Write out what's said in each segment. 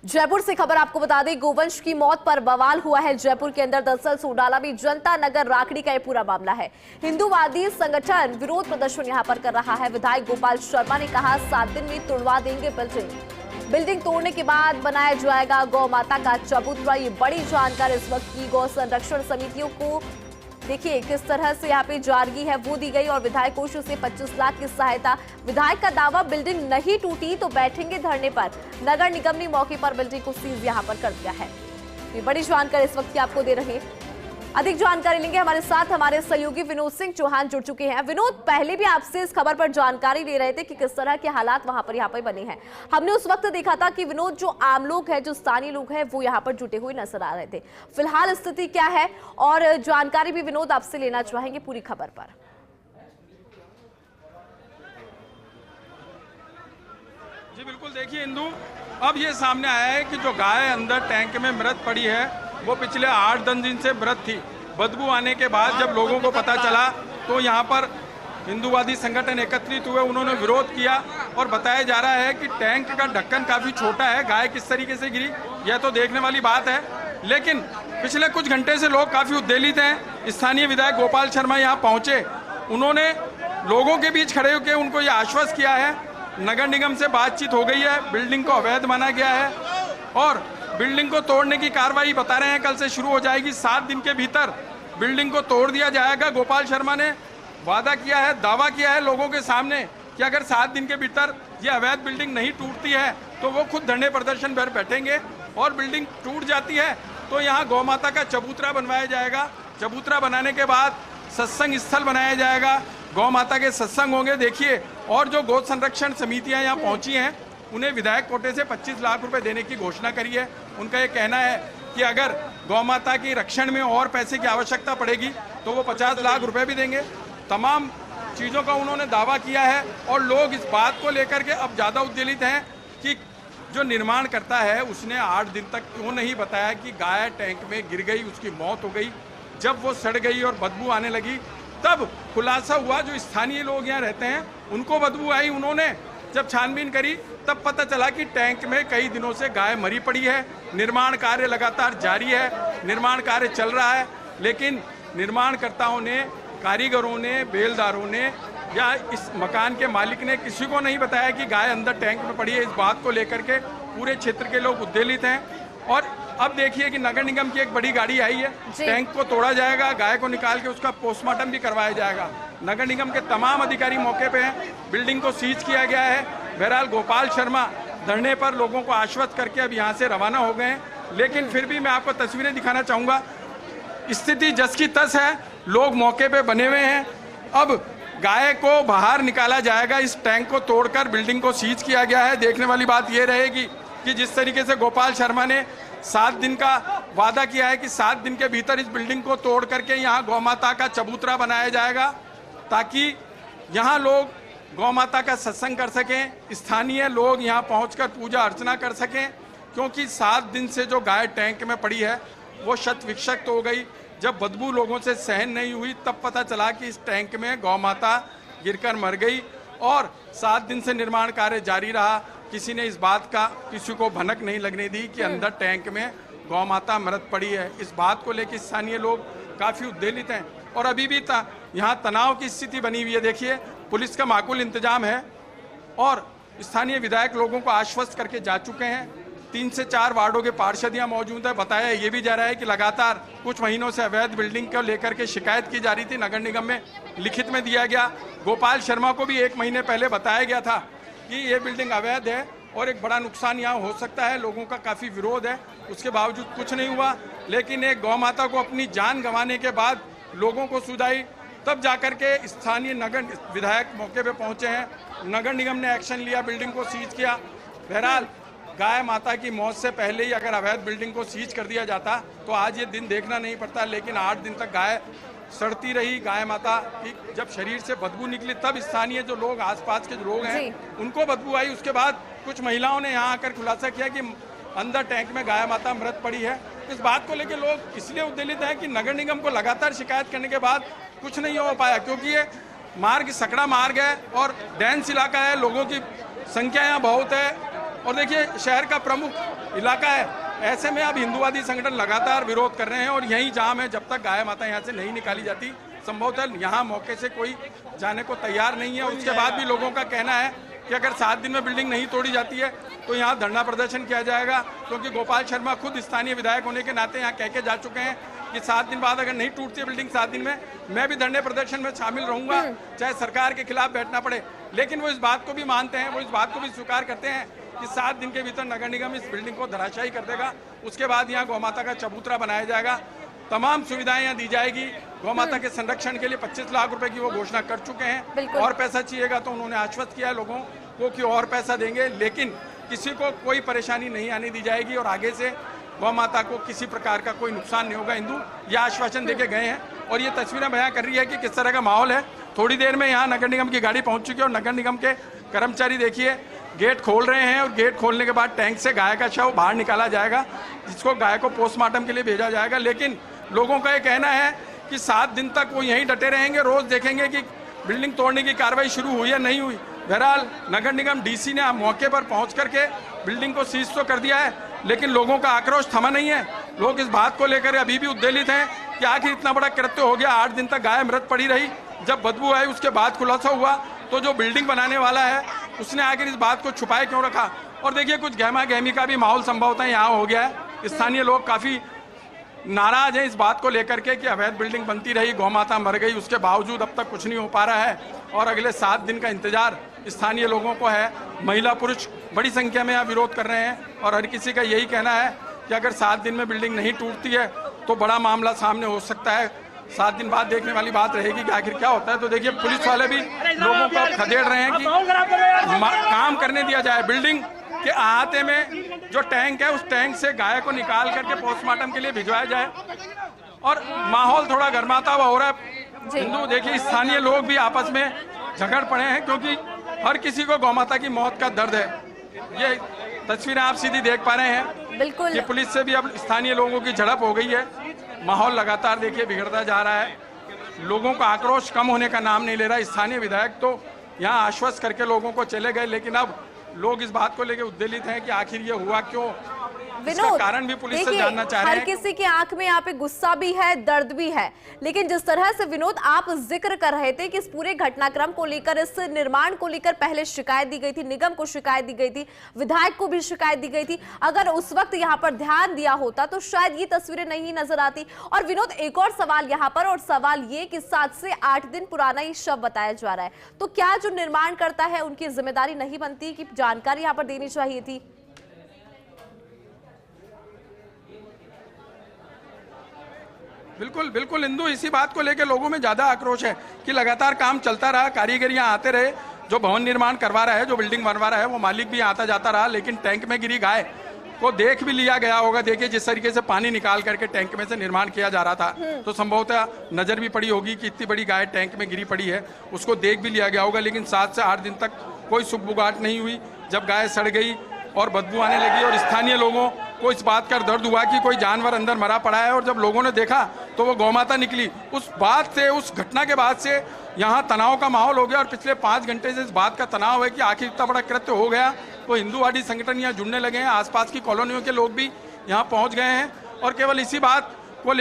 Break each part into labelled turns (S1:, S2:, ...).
S1: जयपुर से खबर आपको बता दें, गोवंश की मौत पर बवाल हुआ है जयपुर के अंदर। दरअसल सोडाला में जनता नगर राखड़ी का यह पूरा मामला है। हिंदूवादी संगठन विरोध प्रदर्शन यहां पर कर रहा है। विधायक गोपाल शर्मा ने कहा 7 दिन में तुड़वा देंगे बिल्डिंग तोड़ने के बाद बनाया जाएगा गौ माता का चबूतरा। ये बड़ी जानकारी इस वक्त की गौ संरक्षण समितियों को देखिए किस तरह से यहाँ पे जारगी है वो दी गई और विधायक कोष से 25 लाख की सहायता। विधायक का दावा, बिल्डिंग नहीं टूटी तो बैठेंगे धरने पर। नगर निगम ने मौके पर बिल्डिंग को सीज यहाँ पर कर दिया है। ये बड़ी जानकारी इस वक्त की आपको दे रहे हैं। अधिक जानकारी लेंगे, हमारे साथ हमारे सहयोगी विनोद सिंह चौहान जुड़ चुके हैं। विनोद, पहले भी आपसे इस खबर पर जानकारी ले रहे थे कि किस तरह के हालात वहां पर यहाँ पर बने हैं। हमने उस वक्त देखा था कि विनोद, जो आम लोग हैं, जो स्थानीय लोग हैं, वो यहाँ पर जुटे हुए नजर आ रहे थे। फिलहाल स्थिति क्या है और जानकारी भी विनोद आपसे लेना चाहेंगे पूरी खबर पर।
S2: जी बिल्कुल, देखिए इंदु, अब ये सामने आया है कि जो गाय अंदर टैंक में मृत पड़ी है वो पिछले 8-10 दिन से मृत थी। बदबू आने के बाद जब लोगों को पता चला तो यहाँ पर हिंदूवादी संगठन एकत्रित हुए, उन्होंने विरोध किया और बताया जा रहा है कि टैंक का ढक्कन काफी छोटा है। गाय किस तरीके से गिरी यह तो देखने वाली बात है, लेकिन पिछले कुछ घंटे से लोग काफी उत्तेजित हैं। स्थानीय विधायक गोपाल शर्मा यहाँ पहुंचे, उन्होंने लोगों के बीच खड़े होकर उनको ये आश्वस्त किया है नगर निगम से बातचीत हो गई है, बिल्डिंग को अवैध माना गया है और बिल्डिंग को तोड़ने की कार्रवाई बता रहे हैं कल से शुरू हो जाएगी। 7 दिन के भीतर बिल्डिंग को तोड़ दिया जाएगा। गोपाल शर्मा ने वादा किया है, दावा किया है लोगों के सामने कि अगर 7 दिन के भीतर ये अवैध बिल्डिंग नहीं टूटती है तो वो खुद धरने प्रदर्शन पर बैठेंगे और बिल्डिंग टूट जाती है तो यहाँ गौ माता का चबूतरा बनवाया जाएगा। चबूतरा बनाने के बाद सत्संग स्थल बनाया जाएगा, गौ माता के सत्संग होंगे। देखिए, और जो गौ संरक्षण समितियां यहाँ पहुंची हैं उन्हें विधायक कोटे से 25 लाख रुपए देने की घोषणा करी है। उनका ये कहना है कि अगर गौ माता की रक्षण में और पैसे की आवश्यकता पड़ेगी तो वो 50 लाख रुपए भी देंगे। तमाम चीज़ों का उन्होंने दावा किया है और लोग इस बात को लेकर के अब ज़्यादा उत्तेजित हैं कि जो निर्माण करता है उसने 8 दिन तक क्यों नहीं बताया कि गाय टैंक में गिर गई, उसकी मौत हो गई। जब वो सड़ गई और बदबू आने लगी तब खुलासा हुआ, जो स्थानीय लोग यहाँ रहते हैं उनको बदबू आई। उन्होंने जब छानबीन करी तब पता चला कि टैंक में कई दिनों से गाय मरी पड़ी है। निर्माण कार्य लगातार जारी है, निर्माण कार्य चल रहा है, लेकिन निर्माणकर्ताओं ने, कारीगरों ने, बेलदारों ने या इस मकान के मालिक ने किसी को नहीं बताया कि गाय अंदर टैंक में पड़ी है। इस बात को लेकर के पूरे क्षेत्र के लोग उत्तेजित हैं और अब देखिए कि नगर निगम की एक बड़ी गाड़ी आई है, टैंक को तोड़ा जाएगा, गाय को निकाल के उसका पोस्टमार्टम भी करवाया जाएगा। नगर निगम के तमाम अधिकारी मौके पे हैं, बिल्डिंग को सीज किया गया है। बहरहाल गोपाल शर्मा धरने पर लोगों को आश्वस्त करके अब यहाँ से रवाना हो गए हैं, लेकिन फिर भी मैं आपको तस्वीरें दिखाना चाहूँगा। स्थिति जस की तस है, लोग मौके पे बने हुए हैं। अब गाय को बाहर निकाला जाएगा, इस टैंक को तोड़कर बिल्डिंग को सीज किया गया है। देखने वाली बात ये रहेगी कि जिस तरीके से गोपाल शर्मा ने 7 दिन का वादा किया है कि 7 दिन के भीतर इस बिल्डिंग को तोड़ करके यहाँ गौ माता का चबूतरा बनाया जाएगा ताकि यहाँ लोग गौ माता का सत्संग कर सकें, स्थानीय लोग यहाँ पहुंचकर पूजा अर्चना कर सकें, क्योंकि 7 दिन से जो गाय टैंक में पड़ी है वो शत विक्षत हो गई। जब बदबू लोगों से सहन नहीं हुई तब पता चला कि इस टैंक में गौ माता गिरकर मर गई और 7 दिन से निर्माण कार्य जारी रहा। किसी ने इस बात का किसी को भनक नहीं लगने दी कि अंदर टैंक में गौ माता मृत पड़ी है। इस बात को लेकर स्थानीय लोग काफ़ी उत्तेजित हैं और अभी भी यहाँ तनाव की स्थिति बनी हुई है। देखिए, पुलिस का माकूल इंतजाम है और स्थानीय विधायक लोगों को आश्वस्त करके जा चुके हैं। 3 से 4 वार्डों के पार्षद यहाँ मौजूद है। बताया ये भी जा रहा है कि लगातार कुछ महीनों से अवैध बिल्डिंग को लेकर के शिकायत की जा रही थी। नगर निगम में लिखित में दिया गया। गोपाल शर्मा को भी 1 महीने पहले बताया गया था कि ये बिल्डिंग अवैध है और एक बड़ा नुकसान यहाँ हो सकता है। लोगों का काफ़ी विरोध है, उसके बावजूद कुछ नहीं हुआ। लेकिन एक गौ माता को अपनी जान गंवाने के बाद लोगों को सुधाई, तब जाकर के स्थानीय नगर विधायक मौके पे पहुंचे हैं। नगर निगम ने एक्शन लिया, बिल्डिंग को सीज किया। बहरहाल गाय माता की मौत से पहले ही अगर अवैध बिल्डिंग को सीज कर दिया जाता तो आज ये दिन देखना नहीं पड़ता, लेकिन 8 दिन तक गाय सड़ती रही। गाय माता की जब शरीर से बदबू निकली तब स्थानीय जो लोग, आसपास के जो लोग हैं, उनको बदबू आई। उसके बाद कुछ महिलाओं ने यहाँ आकर खुलासा किया कि अंदर टैंक में गाय माता मृत पड़ी है। इस बात को लेकर लोग इसलिए उत्तेजित हैं कि नगर निगम को लगातार शिकायत करने के बाद कुछ नहीं हो पाया, क्योंकि ये मार्ग सकड़ा मार्ग है और डेंस इलाका है, लोगों की संख्या यहाँ बहुत है। और देखिए, शहर का प्रमुख इलाका है। ऐसे में अब हिंदूवादी संगठन लगातार विरोध कर रहे हैं और यही जाम है। जब तक गाय माता यहाँ से नहीं निकाली जाती, संभवतः यहाँ मौके से कोई जाने को तैयार नहीं है। उसके बाद भी लोगों का कहना है कि अगर 7 दिन में बिल्डिंग नहीं तोड़ी जाती है तो यहाँ धरना प्रदर्शन किया जाएगा, क्योंकि गोपाल शर्मा खुद स्थानीय विधायक होने के नाते यहाँ कह के जा चुके हैं कि 7 दिन बाद अगर नहीं टूटती है बिल्डिंग 7 दिन में, मैं भी धरने प्रदर्शन में शामिल रहूंगा, चाहे सरकार के खिलाफ बैठना पड़े। लेकिन वो इस बात को भी मानते हैं, वो इस बात को भी स्वीकार करते हैं कि 7 दिन के भीतर नगर निगम इस बिल्डिंग को धराशायी कर देगा। उसके बाद यहाँ गौ माता का चबूतरा बनाया जाएगा, तमाम सुविधाएं यहाँ दी जाएगी। गौ माता के संरक्षण के लिए 25 लाख रुपए की वो घोषणा कर चुके हैं। और पैसा चाहिएगा तो उन्होंने आश्वस्त किया है लोगों को कि और पैसा देंगे, लेकिन किसी को कोई परेशानी नहीं आने दी जाएगी और आगे से गौ माता को किसी प्रकार का कोई नुकसान नहीं होगा। हिंदू यह आश्वासन देके गए हैं और ये तस्वीरें बयां कर रही है कि किस तरह का माहौल है। थोड़ी देर में यहाँ नगर निगम की गाड़ी पहुंच चुकी है और नगर निगम के कर्मचारी देखिए गेट खोल रहे हैं और गेट खोलने के बाद टैंक से गाय का शव बाहर निकाला जाएगा, जिसको गाय को पोस्टमार्टम के लिए भेजा जाएगा। लेकिन लोगों का ये कहना है कि 7 दिन तक वो यहीं डटे रहेंगे, रोज देखेंगे कि बिल्डिंग तोड़ने की कार्रवाई शुरू हुई या नहीं हुई। बहरहाल नगर निगम डीसी ने मौके पर पहुंच करके बिल्डिंग को सीज तो कर दिया है, लेकिन लोगों का आक्रोश थमा नहीं है। लोग इस बात को लेकर अभी भी उद्वेलित हैं कि आखिर इतना बड़ा कृत्य हो गया, 8 दिन तक गाय मृत पड़ी रही, जब बदबू आई उसके बाद खुलासा हुआ तो जो बिल्डिंग बनाने वाला है उसने आखिर इस बात को छुपाए क्यों रखा। और देखिए कुछ गहमा गहमी का भी माहौल संभवतः यहाँ हो गया है। स्थानीय लोग काफी नाराज हैं इस बात को लेकर के कि अवैध बिल्डिंग बनती रही, गौ माता मर गई, उसके बावजूद अब तक कुछ नहीं हो पा रहा है और अगले 7 दिन का इंतजार स्थानीय लोगों को है। महिला पुरुष बड़ी संख्या में यहाँ विरोध कर रहे हैं और हर किसी का यही कहना है कि अगर 7 दिन में बिल्डिंग नहीं टूटती है तो बड़ा मामला सामने हो सकता है। 7 दिन बाद देखने वाली बात रहेगी कि आखिर क्या होता है। तो देखिए पुलिस वाले भी लोगों को खदेड़ रहे हैं कि काम करने दिया जाए। बिल्डिंग के अहाते में जो टैंक है उस टैंक से गाय को निकाल करके पोस्टमार्टम के लिए भिजवाया जाए और माहौल थोड़ा गर्माता हुआ हो रहा है। हिंदू देखिए स्थानीय लोग भी आपस में झगड़ पड़े हैं क्योंकि हर किसी को गौ माता की मौत का दर्द है। ये तस्वीरें आप सीधी देख पा रहे हैं।
S1: बिल्कुल,
S2: ये पुलिस से भी अब स्थानीय लोगों की झड़प हो गई है। माहौल लगातार देखिए बिगड़ता जा रहा है। लोगों का आक्रोश कम होने का नाम नहीं ले रहा। स्थानीय विधायक तो यहाँ आश्वस्त करके लोगों को चले गए, लेकिन अब लोग इस बात को लेकर उद्वेलित हैं कि आखिर ये हुआ क्यों।
S1: विनोद,
S2: कारण भी पुलिस से जानना चाह रहे हैं।
S1: हर किसी की आंख में यहाँ पे गुस्सा भी है, दर्द भी है, लेकिन जिस तरह से विनोद आप जिक्र कर रहे थे कि इस पूरे घटनाक्रम को लेकर, इस निर्माण को लेकर पहले शिकायत दी गई थी, निगम को शिकायत दी गई थी, विधायक को भी शिकायत दी गई थी। अगर उस वक्त यहाँ पर ध्यान दिया होता तो शायद ये तस्वीरें नहीं नजर आती। और विनोद एक और सवाल यहाँ पर, और सवाल ये कि 7 से 8 दिन पुराना ये शव बताया जा रहा है, तो क्या जो निर्माण करता है उनकी जिम्मेदारी नहीं बनती कि जानकारी यहाँ पर देनी चाहिए थी?
S2: बिल्कुल बिल्कुल हिंदू, इसी बात को लेकर लोगों में ज्यादा आक्रोश है कि लगातार काम चलता रहा, कारीगर यहाँ आते रहे, जो भवन निर्माण करवा रहा है, जो बिल्डिंग बनवा रहा है वो मालिक भी आता जाता रहा, लेकिन टैंक में गिरी गाय को देख भी लिया गया होगा। देखिए जिस तरीके से पानी निकाल करके टैंक में से निर्माण किया जा रहा था, तो संभवतः नजर भी पड़ी होगी कि इतनी बड़ी गाय टैंक में गिरी पड़ी है, उसको देख भी लिया गया होगा। लेकिन 7 से 8 दिन तक कोई सुगबुगाहट नहीं हुई। जब गाय सड़ गई और बदबू आने लगी और स्थानीय लोगों को इस बात का दर्द हुआ कि कोई जानवर अंदर मरा पड़ा है, और जब लोगों ने देखा तो वो गौ माता निकली। उस बात से, उस घटना के बाद से यहाँ तनाव का माहौल हो गया और पिछले 5 घंटे से इस बात का तनाव है कि आखिर इतना बड़ा कृत्य हो गया। तो हिंदूवादी संगठन यहाँ जुड़ने लगे हैं, आसपास की कॉलोनियों के लोग भी यहाँ पहुँच गए हैं और केवल इसी बात को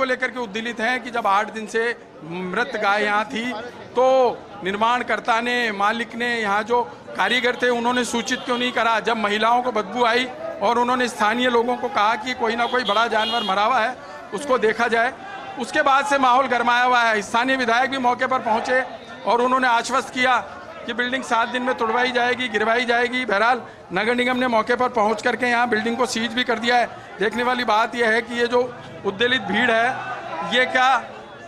S2: लेकर के उद्वेलित हैं कि जब 8 दिन से मृत गाय यहाँ थी तो निर्माणकर्ता ने, मालिक ने, यहाँ जो कारीगर थे उन्होंने सूचित क्यों नहीं करा। जब महिलाओं को बदबू आई और उन्होंने स्थानीय लोगों को कहा कि कोई ना कोई बड़ा जानवर मरा हुआ है, उसको देखा जाए, उसके बाद से माहौल गरमाया हुआ है। स्थानीय विधायक भी मौके पर पहुंचे और उन्होंने आश्वस्त किया कि बिल्डिंग 7 दिन में तोड़वाई जाएगी, गिरवाई जाएगी। बहरहाल नगर निगम ने मौके पर पहुंच करके यहाँ बिल्डिंग को सीज भी कर दिया है। देखने वाली बात यह है कि ये जो उद्वेलित भीड़ है ये क्या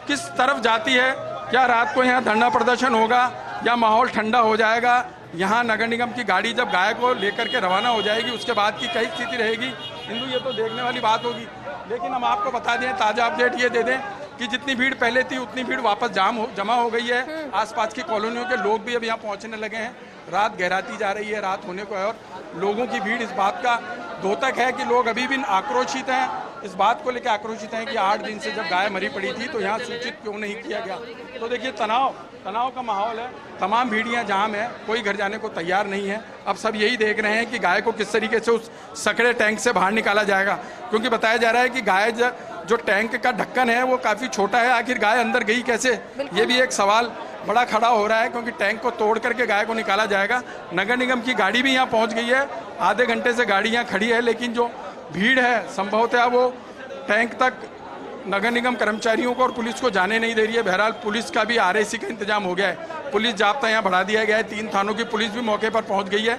S2: किस तरफ जाती है। क्या रात को यहाँ धरना प्रदर्शन होगा या माहौल ठंडा हो जाएगा? यहाँ नगर निगम की गाड़ी जब गाय को लेकर के रवाना हो जाएगी उसके बाद की कई स्थिति रहेगी, हिंदू, ये तो देखने वाली बात होगी। लेकिन हम आपको बता दें, ताज़ा अपडेट ये दे दें कि जितनी भीड़ पहले थी उतनी भीड़ वापस जमा हो गई है। आसपास की कॉलोनियों के लोग भी अब यहाँ पहुँचने लगे हैं। रात गहराती जा रही है, रात होने को है और लोगों की भीड़ इस बात का द्योतक है कि लोग अभी भी आक्रोशित हैं, इस बात को लेकर आक्रोशित हैं कि 8 दिन से जब गाय मरी पड़ी थी तो यहाँ सूचित क्यों नहीं किया गया। तो देखिए तनाव तनाव का माहौल है, तमाम भीड़ियां जाम है, कोई घर जाने को तैयार नहीं है। अब सब यही देख रहे हैं कि गाय को किस तरीके से उस सकड़े टैंक से बाहर निकाला जाएगा, क्योंकि बताया जा रहा है कि गाय जो टैंक का ढक्कन है वो काफ़ी छोटा है, आखिर गाय अंदर गई कैसे, ये भी एक सवाल बड़ा खड़ा हो रहा है, क्योंकि टैंक को तोड़ करके गाय को निकाला जाएगा। नगर निगम की गाड़ी भी यहाँ पहुँच गई है, आधे घंटे से गाड़ी यहाँ खड़ी है, लेकिन जो भीड़ है संभवतः वो टैंक तक नगर निगम कर्मचारियों को और पुलिस को जाने नहीं दे रही है। बहरहाल पुलिस का भी आरएसी का इंतजाम हो गया है, पुलिस जाब्ता यहाँ बढ़ा दिया गया है, 3 थानों की पुलिस भी मौके पर पहुँच गई है।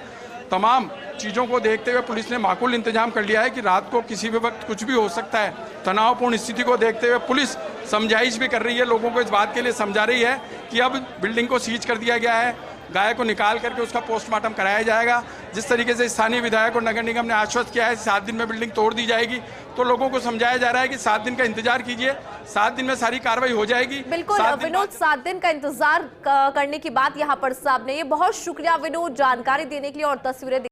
S2: तमाम चीज़ों को देखते हुए पुलिस ने माकूल इंतजाम कर लिया है कि रात को किसी भी वक्त कुछ भी हो सकता है। तनावपूर्ण स्थिति को देखते हुए पुलिस समझाइश भी कर रही है, लोगों को इस बात के लिए समझा रही है कि अब बिल्डिंग को सीज कर दिया गया है, गाय को निकाल करके उसका पोस्टमार्टम कराया जाएगा। जिस तरीके से स्थानीय विधायक और नगर निगम ने आश्वस्त किया है 7 दिन में बिल्डिंग तोड़ दी जाएगी, तो लोगों को समझाया जा रहा है कि 7 दिन का इंतजार कीजिए, 7 दिन में सारी कार्रवाई हो जाएगी।
S1: बिल्कुल विनोद, 7 दिन का इंतजार करने की बात यहाँ पर साहब ने, ये बहुत शुक्रिया विनोद जानकारी देने के लिए और तस्वीरें